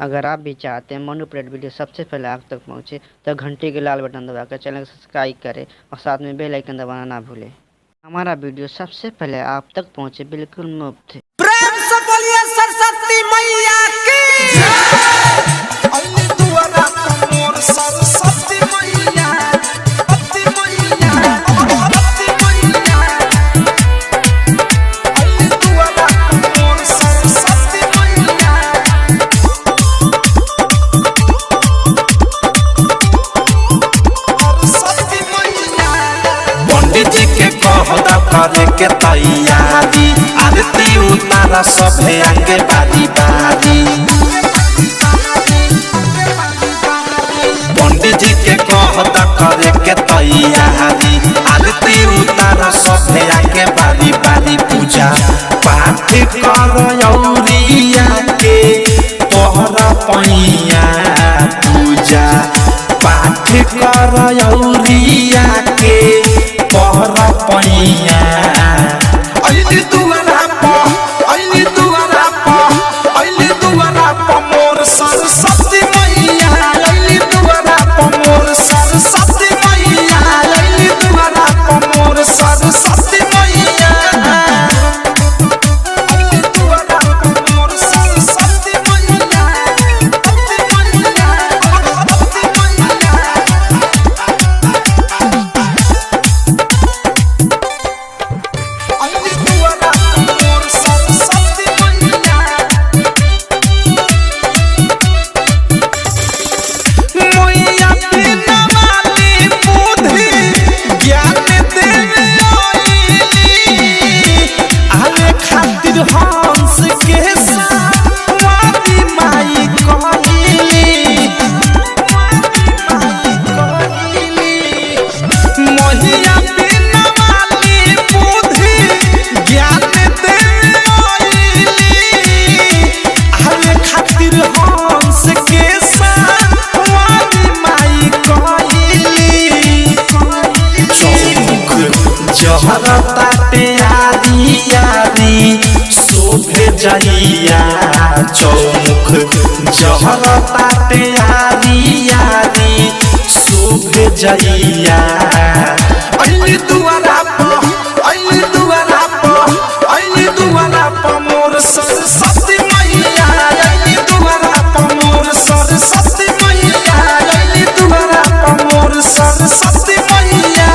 अगर आप भी चाहते हैं मनु अपडेट वीडियो सबसे पहले आप तक पहुंचे तो घंटी के लाल बटन दबाकर चैनल को सब्सक्राइब करें और साथ में बेल आइकन दबाना ना भूलें। हमारा वीडियो सबसे पहले आप तक पहुंचे बिल्कुल मुफ्त। प्रेम से बोलिए सरस्वती मैया की अली दुआरा मोर सरस्वती मैया अति मैया अति मैया अली दुआरा मोर सरस्वती मैया सरस्वती मैया पंडित जी के कहदा करे के तैयारी आरती उतारा सभे आगे बारी बारी। पंडित जी के कहता करे के तैयारी आरती उतारा सभे आगे बारी बारी। पूजा पाठ करौरिया के तोहरा पैया पूजा पाठ करौरिया के तोहरा पैया अली दुआरा मोर सरस्वती मैया अली दुआरा मोर सरस्वती मैया अली दुआरा मोर सरस्वती मैया अली दुआरा मोर सरस्वती मैया अति मैया अति मैया अली दुआरा मोर सरस्वती मैया मोया बिना वाली बुद्धि ज्ञान देवे आईली आले खातिर हंस के साथी माई कहली मोहिया बिना वाली बुद्धि ज्ञान देवे आईली आले खातिर हंस के जहरता प्यारी यारी शोभे जइया चौमुख जहरता प्यारी यारी शोभे जइया अली दुआरा मोर सरस्वती मैया अली दुआरा मोर सरस्वती मैया अली दुआरा मोर सरस्वती मैया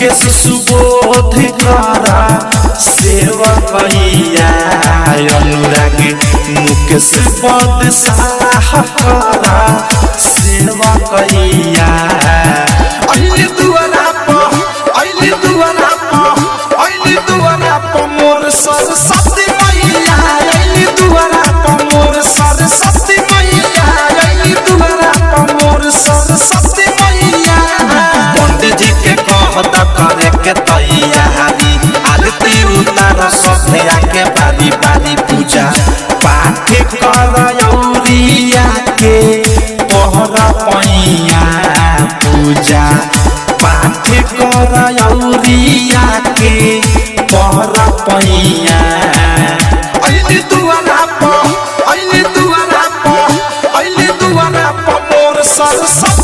सुबोध करा सेवकैया अनुराग मुकेश बदशाह करा सेवकैया अली दुआरा मोर सरस्वती मैया अली दुआरा मोर सरस्वती मैया अली दुआरा मोर सरस्वती मैया पंडित जी के कहता करे के तैयारी आरती उतारा सभे आगे बारी बारी। पूजा पाठ करौरिया के तोहरा पैया पूजा पाठ करौरिया के तोहरा पैया अली दुआरा मोर सरस्वती